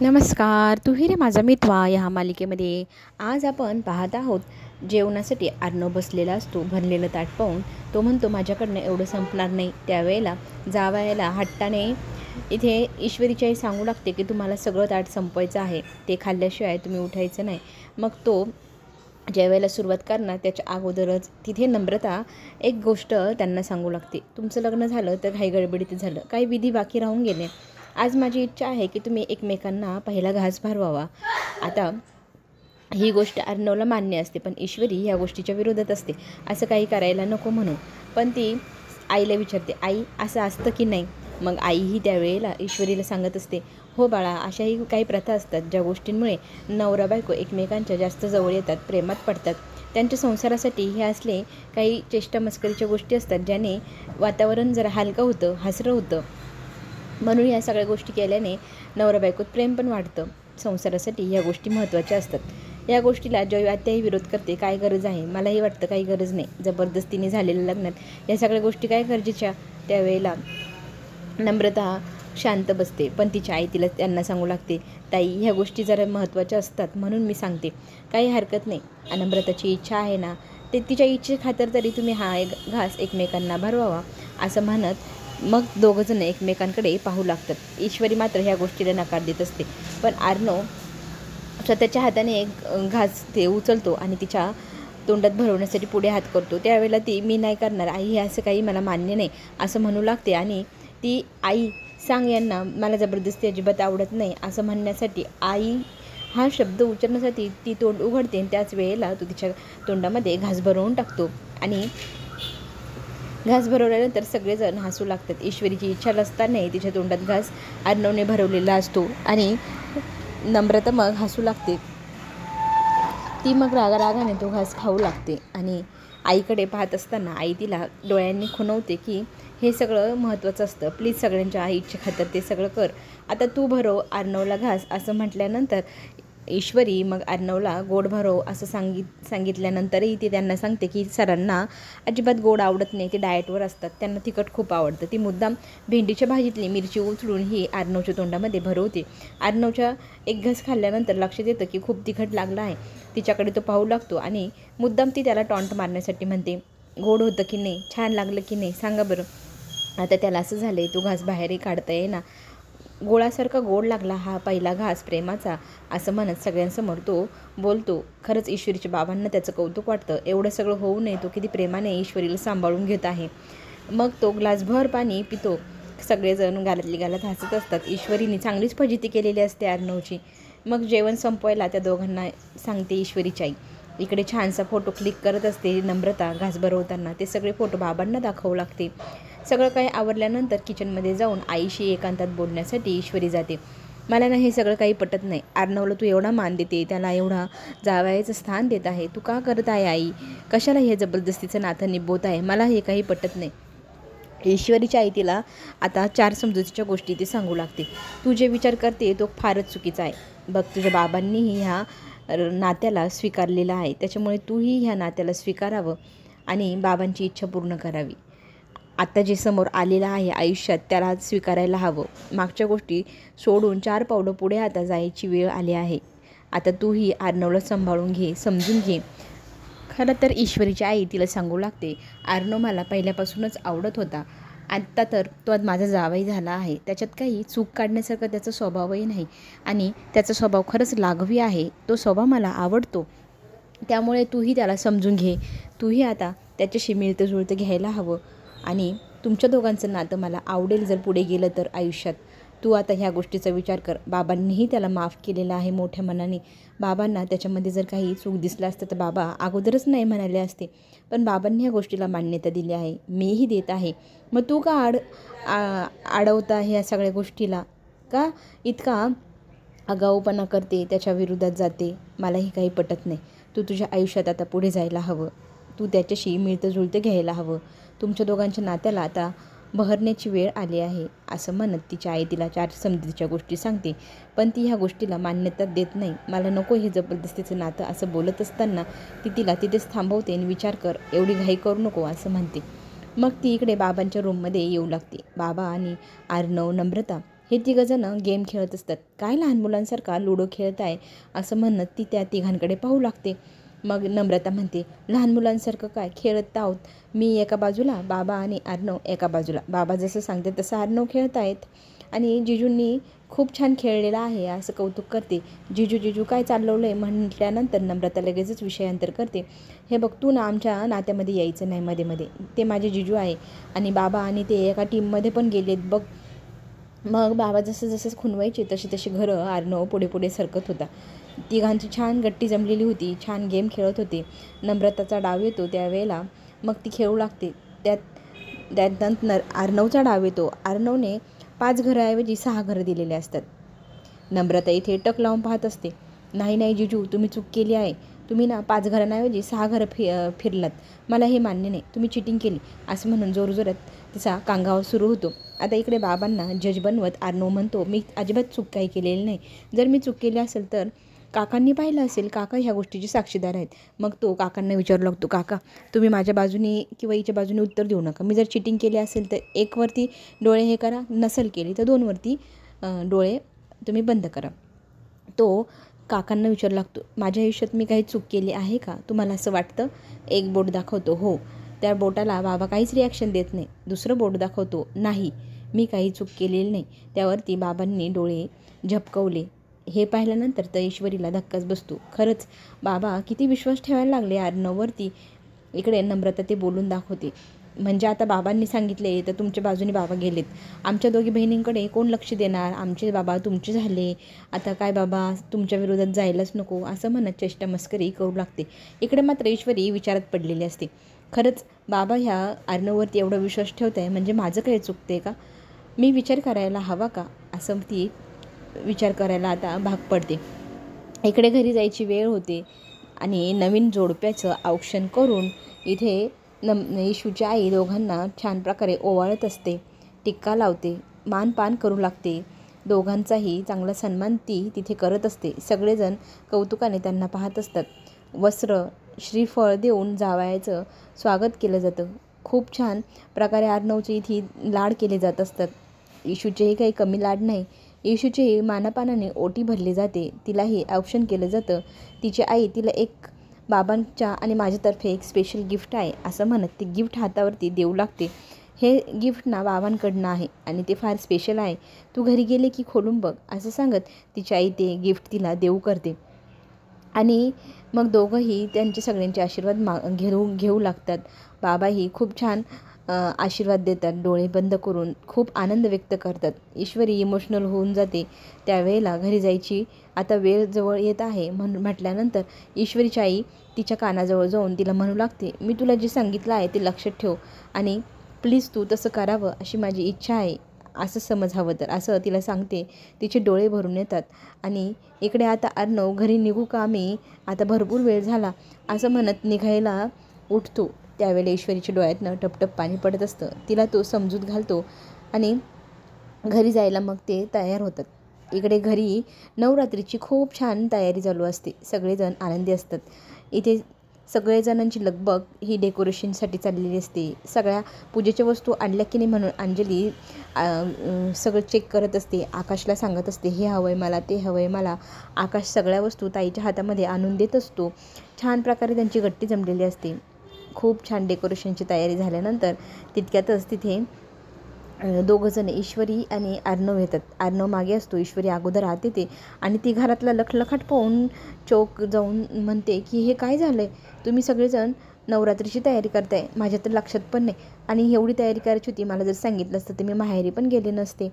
नमस्कार. तू ही रे माझा मितवा या मालिकेमध्ये आज आपण पाहत आहोत. जेवणासाठी अर्णव बसलेला असतो. भरलेलं ताट पाहून तो म्हणतो, माझ्याकडनं एवढं संपणार नाही. त्यावेळेला जावयाला हट्टाने इथे ईश्वरीची आई सांगू लागते की तुम्हाला सगळं ताट संपवायचं आहे, ते खाल्ल्याशिवाय तुम्ही उठायचं नाही. मग तो ज्यावेळेला सुरुवात करणार त्याच्या अगोदरच तिथे नम्रता एक गोष्ट त्यांना सांगू लागते. तुमचं लग्न झालं तर घाई गडबडीत झालं, काही विधी बाकी राहून गेले. आज माझी इच्छा आहे की तुम्ही एकमेकांना पहिला घास भरवावा. आता ही गोष्ट अर्णवला मान्य असते, पण ईश्वरी ह्या गोष्टीच्या विरोधात असते, असं काही करायला नको म्हणून. पण ती आईला विचारते, आई असं असतं की नाही. मग आईही त्यावेळेला ईश्वरीला सांगत असते, हो बाळा, अशाही काही प्रथा असतात ज्या गोष्टींमुळे नवरा बायको एकमेकांच्या जास्त जवळ येतात, प्रेमात पडतात. त्यांच्या संसारासाठी हे असले काही चेष्टा मस्करीच्या गोष्टी असतात ज्याने वातावरण जरा हलकं होतं, हसरं होतं. म्हणून या सगळ्या गोष्टी केल्याने नवरा बायकोत प्रेम पण वाढतं. संसारासाठी ह्या गोष्टी महत्त्वाच्या असतात. या गोष्टीला जय आत्याही विरोध करते, काय गरज आहे. मलाही वाटतं काही गरज नाही. जबरदस्तीने झालेल्या लग्नात या सगळ्या गोष्टी काय गरजेच्या. त्यावेळेला नम्रता शांत बसते, पण तिची आई तिला त्यांना सांगू लागते, ताई ह्या गोष्टी जरा महत्त्वाच्या असतात म्हणून मी सांगते, काही हरकत नाही. नम्रताची इच्छा आहे ना, ते तिच्या इच्छेखातर तरी तुम्ही हा एक घास एकमेकांना भरवावा, असं म्हणत मग दोघंजण एकमेकांकडे पाहू लागतात. ईश्वरी मात्र ह्या गोष्टीला नकार देत असते. पण अर्णव स्वतःच्या हाताने एक घास ते उचलतो आणि तिच्या तोंडात भरवण्यासाठी पुढे हात करतो. त्यावेळेला ती, मी नाही करणार आई, हे असं काही मला मान्य नाही, असं म्हणू लागते. आणि ती, आई सांग यांना, मला जबरदस्ती अजिबात आवडत नाही, असं म्हणण्यासाठी आई हा शब्द उच्चारण्यासाठी ती तोंड उघडते. त्याच वेळेला तो तिच्या तोंडामध्ये घास भरवून टाकतो आणि घास भरवल्यानंतर सगळेजण हसू लागतात. ईश्वरीची इच्छा नसतानाही तिच्या तोंडात घास अर्णवने भरवलेला असतो आणि नम्रता मग हसू लागते. ती मग रागाने तो घास खाऊ लागते आणि आईकडे पाहत असताना आई तिला डोळ्यांनी खुणवते की हे सगळं महत्त्वाचं असतं, प्लीज सगळ्यांच्या इच्छे खातर ते सगळं कर. आता तू भरव अर्णवला घास, असं म्हटल्यानंतर ईश्वरी मग अर्णवला गोड भरव असं सांगितल्यानंतरही ती त्यांना सांगते की सरांना अजिबात गोड आवडत नाही, ते डाएटवर असतात, त्यांना तिखट खूप आवडतं. ती मुद्दाम भेंडीच्या भाजीतली मिरची उचलून ही अर्णवच्या तोंडामध्ये भरवते. अर्णवच्या एक घास खाल्ल्यानंतर लक्षात येतं की खूप तिखट लागलं आहे. तिच्याकडे तो पाहू लागतो आणि मुद्दाम ती त्याला टॉन्ट मारण्यासाठी म्हणते, गोड होतं की नाही, छान लागलं की नाही, सांगा बरं. आता त्याला असं झालं आहे, तो घास बाहेरही काढता येईना, गोळासारखा गोड लागला हा पहिला घास प्रेमाचा, असं म्हणत सगळ्यांसमोर तो बोलतो. खरंच ईश्वरीच्या बाबांना त्याचं कौतुक वाटतं. एवढं सगळं होऊ नये तो किती प्रेमाने ईश्वरीला सांभाळून घेत आहे. मग तो ग्लासभर पाणी पितो. सगळेजण गालातली गालात हसत असतात. ईश्वरीने चांगलीच फजिती केलेली असते अर्णवची. मग जेवण संपवायला त्या दोघांना सांगते ईश्वरीची आई. इकडे छानसा फोटो क्लिक करत असते नम्रता घास भरवताना. ते सगळे फोटो बाबांना दाखवू लागते. सगळं काही आवरल्यानंतर किचनमध्ये जाऊन आईशी एकांतात बोलण्यासाठी ईश्वरी जाते. मला ना हे सगळं काही पटत नाही. अर्णवला तू एवढा मान देते, त्याला एवढा जावयाचं स्थान देत आहे, तू का करत आहे आई? कशाला हे जबरदस्तीचं नातं निभवत आहे? मला हे काही पटत नाही. ईश्वरीच्या आई तिला आता 4 समजुतीच्या गोष्टी ती सांगू लागते. तू जे विचार करते तो फारच चुकीचा आहे. बघ, तुझ्या बाबांनीही ह्या नात्याला स्वीकारलेलं आहे, त्याच्यामुळे तूही ह्या नात्याला स्वीकारावं आणि बाबांची इच्छा पूर्ण करावी. आत्ता जे समोर आलेलं आहे आयुष्यात त्याला स्वीकारायला हवं. मागच्या गोष्टी सोडून 4 पावलं पुढे आता जायची वेळ आली आहे. आता तूही अर्णवला सांभाळून घे, समजून घे. खरं तर ईश्वरीची आई तिला सांगू लागते, अर्णव मला पहिल्यापासूनच आवडत होता. आत्ता तर तो माझा जावई झाला आहे. त्याच्यात काही चूक काढण्यासारखं त्याचा स्वभावही नाही आणि त्याचा स्वभाव खरंच लाघवी आहे. तो स्वभाव मला आवडतो. त्यामुळे तूही त्याला समजून घे. तूही आता त्याच्याशी मिळतं जुळतं घ्यायला हवं आणि तुमच्या दोघांचं नातं मला आवडेल जर पुढे गेलं तर आयुष्यात. तू आता ह्या गोष्टीचा विचार कर. बाबांनीही त्याला माफ केलेलं आहे मोठ्या मनाने. बाबांना त्याच्यामध्ये जर काही चूक दिसलं असतं तर बाबा अगोदरच नाही म्हणाले असते, पण बाबांनी ह्या गोष्टीला मान्यता दिली आहे, मीही देत आहे. मग तू का अडवता ह्या सगळ्या गोष्टीला? का इतका आगाऊपणा करते, त्याच्या विरोधात जाते? मलाही काही पटत नाही. तू तुझ्या आयुष्यात आता पुढे जायला हवं. तू त्याच्याशी मिळतं जुळतं घ्यायला हवं. तुमच्या दोघांच्या नात्याला आता बहरण्याची वेळ आली आहे, असं म्हणत तिच्या आई तिला 4 समजुतीच्या गोष्टी सांगते. पण ती ह्या गोष्टीला मान्यता देत नाही. मला नको हे जबरदस्तीचं नातं, असं बोलत असताना ती तिला तिथेच थांबवते आणि विचार कर, एवढी घाई करू नको, असं म्हणते. मग ती इकडे बाबांच्या रूममध्ये येऊ लागते. बाबा आणि अर्णव, नम्रता हे तिघंजणं गेम खेळत असतात. काय लहान मुलांसारखा लुडो खेळत आहे असं म्हणत ती त्या तिघांकडे पाहू लागते. मग नम्रता म्हणते, लहान मुलांसारखं काय, खेळत आहोत. मी एका बाजूला, बाबा आणि अर्णव एका बाजूला. बाबा जसं सांगते तसं अर्णव खेळत आहेत आणि जिजूंनी खूप छान खेळलेला आहे असं कौतुक करते. जिजू काय चालवलं आहे म्हटल्यानंतर नम्रता लगेचच विषयांतर करते. हे बघ, तू ना आमच्या नात्यामध्ये यायचं नाही मध्ये मध्ये. ते माझे जिजू आहे आणि बाबा आणि ते एका टीममध्ये पण गेलेत बघ. मग बाबा जसं खुणवायचे तशी घरं अर्णव पुढे सरकत होता. तिघांची छान गट्टी जमलेली होती. छान गेम खेळत होते. नम्रताचा डाव येतो त्यावेळेला मग ती खेळू लागते. त्यानंतर अर्णवचा डाव येतो. अर्णवने 5 घराऐवजी 6 घरं दिलेले असतात. नम्रता इथे टक लावून पाहत असते. नाही जिजू, तुम्ही चूक केली आहे. तुम्ही ना 5 घरांऐवजी 6 घरं फिरलात. मला हे मान्य नाही. तुम्ही चिटिंग केली असं म्हणून जोरजोरात तिचा कांगावा सुरू होतो. आता इकडे बाबांना जज बनवत अर्णव म्हणतो, मी अजिबात चूक काही केलेली नाही. जर मी चूक केली असेल तर काकांनी पाहिलं असेल. काका ह्या गोष्टीचे साक्षीदार आहेत. मग तो काकांना विचारू लागतो, काका तुम्ही माझ्या बाजूने किंवा हिच्या बाजूने उत्तर देऊ नका. मी जर चिटिंग केली असेल तर 1 वरती डोळे हे करा, नसेल केली तर 2 वरती डोळे तुम्ही बंद करा. तो काकांना विचारू लागतो, माझ्या आयुष्यात मी काही चूक केली आहे का, तुम्हाला असं वाटतं? एक बोट दाखवतो, हो. त्या बोटाला बाबा काहीच रिॲक्शन देत नाही. दुसरं बोट दाखवतो, नाही, मी काही चूक केलेली नाही. त्यावरती बाबांनी डोळे झपकवले. हे पाहिल्यानंतर तर ईश्वरीला धक्काच बसतो. खरंच बाबा किती विश्वास ठेवायला लागले अर्णववरती. इकडे नम्रता ते बोलून दाखवते, म्हणजे आता बाबांनी सांगितले तर तुमच्या बाजूने बाबा गेलेत. आमच्या दोघी बहिणींकडे कोण लक्ष देणार? आमचे बाबा तुमचे झाले. आता काय बाबा तुमच्या विरोधात जायलाच नको असं म्हणत चेष्टा मस्करी करू लागते. इकडे मात्र ईश्वरी विचारात पडलेली असते. खरंच बाबा ह्या अर्णववरती एवढा विश्वास ठेवत आहे म्हणजे माझं काही चुकते का? मी विचार करायला हवा का? असं ती विचार करायला आता भाग पडते. इकडे घरी जायची वेळ होते आणि नवीन जोडप्याचं औक्षण करून इथे येशूची आई दोघांना छान प्रकारे ओवाळत असते. टिक्का लावते, मानपान करू लागते. दोघांचाही चांगला सन्मान ती तिथे करत असते. सगळेजण कौतुकाने त्यांना पाहत असतात. वस्त्र श्रीफळ देऊन जावयाचं स्वागत केलं जातं. खूप छान प्रकारे अर्णवचे इथे लाड केले जात असतात. येशूचेही काही कमी लाड नाही. येशूचेही मानापानाने ओटी भरली जाते. तिलाही औक्षण केलं जातं. तिची आई तिला एक बाबांच्या आणि माझ्यातर्फे एक स्पेशल गिफ्ट आहे असं म्हणत ती गिफ्ट हातावरती देऊ लागते. हे गिफ्ट ना बाबांकडनं आहे आणि ते फार स्पेशल आहे. तू घरी गेले की खोलून बघ असं सांगत तिची आई ते गिफ्ट तिला देऊ करते. आणि मग दोघंही त्यांचे सगळ्यांचे आशीर्वाद घेऊ लागतात. बाबाही खूप छान आशीर्वाद देतात. डोळे बंद करून खूप आनंद व्यक्त करतात. ईश्वरी इमोशनल होऊन जाते. त्यावेळेला घरी जायची आता वेळ जवळ येत आहे म्हटल्यानंतर ईश्वरीची आई तिच्या कानाजवळ जाऊन तिला म्हणू लागते, मी तुला जे सांगितलं आहे ते लक्षात ठेव आणि प्लीज तू तसं करावं अशी माझी इच्छा आहे, असं समज हवं तर, असं तिला सांगते. तिचे डोळे भरून येतात आणि इकडे आता अर्णव घरी निघू का मी, आता भरपूर वेळ झाला असं म्हणत निघायला उठतो. त्यावेळेला ईश्वरीच्या डोळ्यातनं टपटप पाणी पडत असतं. तिला तो समजूत घालतो आणि घरी जायला मग ते तयार होतात. इकडे घरी नवरात्रीची खूप छान तयारी चालू असते. सगळेजण आनंदी असतात. इथे सगळेजणांची लगबग ही डेकोरेशनसाठी चाललेली असते. सगळ्या पूजेच्या वस्तू आणल्या की नाही म्हणून अंजली सगळं चेक करत असते. आकाशला सांगत असते, हे हवं आहे मला, ते हवं आहे मला. आकाश सगळ्या वस्तू ताईच्या हातामध्ये आणून देत असतो. छान प्रकारे त्यांची गट्टी जमलेली असते. खूप छान डेकोरेशनची तयारी झाल्यानंतर तितक्यातच तिथे दोघंजण ईश्वरी आणि अर्णव येतात. अर्णव मागे असतो, ईश्वरी अगोदर आत येते आणि ती घरातला लखलखाट पाहून चौक जाऊन म्हणते की हे काय झालं आहे? तुम्ही सगळेजण नवरात्रीची तयारी करताय, माझ्या तर लक्षात पण नाही. आणि एवढी तयारी करायची होती, मला जर सांगितलं असतं तर मी माहेरी पण गेले नसते.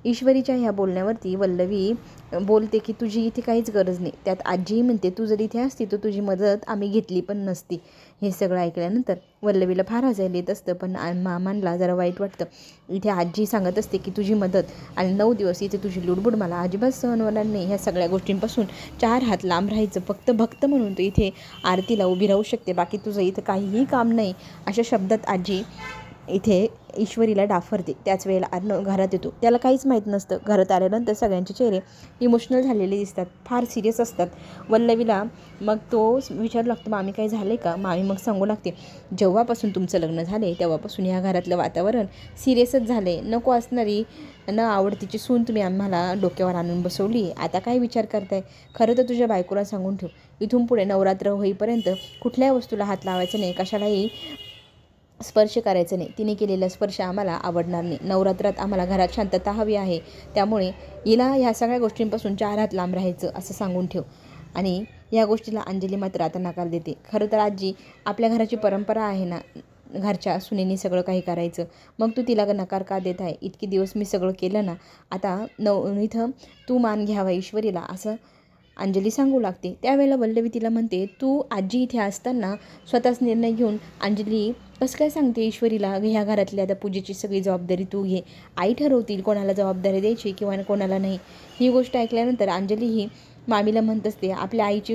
ईश्वरीच्या ह्या बोलण्यावरती वल्लवी बोलते की तुझी इथे काहीच गरज नाही. त्यात आजीही म्हणते, तू जर इथे असती तर तुझी मदत आम्ही घेतली पण नसती. हे सगळं ऐकल्यानंतर वल्लवीला फार हसायला येत असतं, पण मामांना जरा वाईट वाटतं. इथे आजी सांगत असते की तुझी मदत आणि 9 दिवस इथे तुझी लुडबुड मला अजिबात सहन होणार नाही. ह्या सगळ्या गोष्टींपासून 4 हात लांब राहायचं. फक्त भक्त म्हणून तू इथे आरतीला उभी राहू शकते, बाकी तुझं इथं काहीही काम नाही. अशा शब्दात आजी इथे ईश्वरीला डाफरते. त्याच वेळेला अर्णव घरात येतो. त्याला काहीच माहीत नसतं. घरात आल्यानंतर सगळ्यांचे चेहरे इमोशनल झालेले दिसतात, फार सिरियस असतात. वल्लवीला मग तो विचारू लागतो, मामी काही झाले का? मामी मग सांगू लागते, जेव्हापासून तुमचं लग्न झाले तेव्हापासून या घरातलं वातावरण सिरियसच झाले. नको असणारी न आवडतीची सून तुम्ही आम्हाला डोक्यावर आणून बसवली. आता काय विचार करताय? खरं तर तुझ्या बायकोला सांगून ठेव, इथून पुढे नवरात्र होईपर्यंत कुठल्याही वस्तूला हात लावायचा नाही, कशालाही स्पर्श करायचं नाही. तिने केलेला स्पर्श आम्हाला आवडणार नाही. नवरात्रात आम्हाला घरात शांतता हवी आहे, त्यामुळे हिला ह्या सगळ्या गोष्टींपासून 4 हात लांब राहायचं असं सांगून ठेव. आणि या गोष्टीला अंजली मात्र आता नकार देते. खरं तर आजी, आपल्या घराची परंपरा आहे ना घरच्या सुनेनी सगळं काही करायचं, मग तू तिला नकार का देत आहे? इतके दिवस मी सगळं केलं ना, आता इथं तू मान घ्यावा ईश्वरीला, असं अंजली सांगू लागते. त्यावेळेला वल्लवी तिला म्हणते, तू आजी इथे असताना स्वतःच निर्णय घेऊन अंजली कसं काय सांगते ईश्वरीला ह्या घरातली आता पूजेची सगळी जबाबदारी तू घे, आई ठरवतील कोणाला जबाबदारी द्यायची किंवा कोणाला नाही. ही गोष्ट ऐकल्यानंतर अंजली ही मामीला म्हणत असते,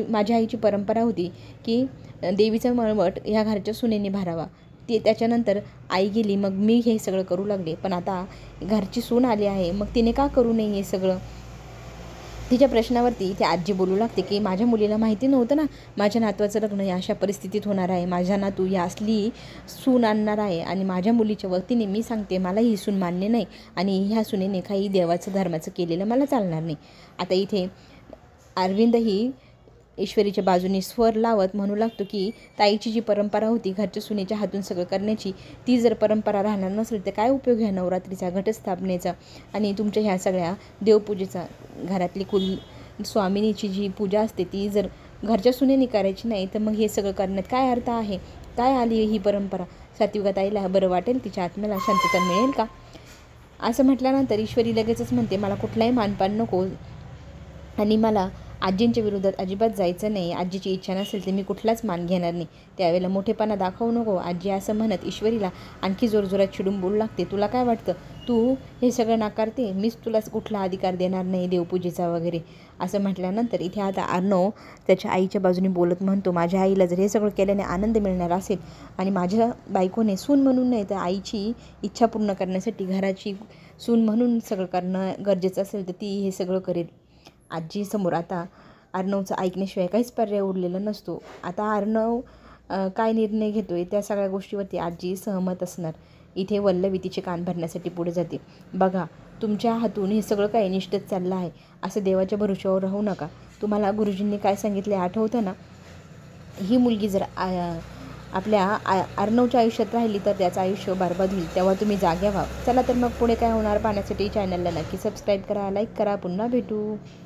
माझ्या आईची परंपरा होती की देवीचा मळवट ह्या घरच्या सुनेने भरावा. त्याच्यानंतर आई गेली, मग मी हे सगळं करू लागले. पण आता घरची सून आली आहे, मग तिने का करू नये हे सगळं? तिच्या प्रश्नावरती ती आजी बोलू लागते की माझ्या मुलीला माहिती नव्हतं ना माझ्या नातवाचं लग्न या अशा परिस्थितीत होणार आहे. माझा नातू या असली सून आणणार आहे आणि माझ्या मुलीच्या वतीने मी सांगते, मला ही सून मान्य नाही आणि ह्या सुनेने काही देवाचं धर्माचं केलेलं मला चालणार नाही. आता इथे अरविंदही ईश्वरीच्या बाजूने स्वर लावत म्हणू लागतो की ताईची जी परंपरा होती घरच्या सुनेच्या हातून सगळं करण्याची, ती जर परंपरा राहणार नसेल तर काय उपयोग ह्या नवरात्रीचा, घटस्थापनेचा आणि तुमच्या ह्या सगळ्या देवपूजेचा? घरातली स्वामिनीची जी पूजा असते ती जर घरच्या सुनेने करायची नाही तर मग हे सगळं करण्यात काय अर्थ आहे? काय आली ही परंपरा? सात्विकाताईला बरं वाटेल? तिच्या आत्म्याला शांतता मिळेल का? असं म्हटल्यानंतर ईश्वरी लगेचच म्हणते, मला कुठलाही मानपान नको आणि मला आजींच्या विरोधात अजिबात जायचं नाही. आजीची इच्छा नसेल तर मी कुठलाच मान घेणार नाही. त्यावेळेला मोठेपणा दाखवू नको आजी, असं म्हणत ईश्वरीला आणखी जोरजोरात चिडून बोलू लागते. तुला काय वाटतं तू हे सगळं नाकारते? मीच तुला कुठला अधिकार देणार नाही देवपूजेचा वगैरे. असं म्हटल्यानंतर इथे आता अर्णव त्याच्या आईच्या बाजूने बोलत म्हणतो, माझ्या आईला जर हे सगळं केल्याने आनंद मिळणार असेल आणि माझ्या बायकोने सून म्हणून नाही तर आईची इच्छा पूर्ण करण्यासाठी घराची सून म्हणून सगळं करणं गरजेचं असेल तर ती हे सगळं करेल. आजीसमोर आता अर्णवचं ऐकण्याशिवाय काहीच पर्याय उरलेला नसतो. आता अर्णव काय निर्णय घेतो आहे त्या सगळ्या गोष्टीवरती आजी सहमत असणार. इथे वल्लवी तिचे कान भरण्यासाठी पुढे जाते. बघा, तुमच्या हातून हे सगळं काही निष्ठच चाललं आहे. असं देवाच्या भरोश्यावर राहू नका. तुम्हाला गुरुजींनी काय सांगितले आठवतं ना? ही मुलगी जर आपल्या अर्णवच्या आयुष्यात राहिली तर त्याचं आयुष्य बरबाद होईल, तेव्हा तुम्ही जागे व्हा. चला तर मग पुढे काय होणार पाहण्यासाठी चॅनलला नक्की सबस्क्राईब करा, लाईक करा. पुन्हा भेटू.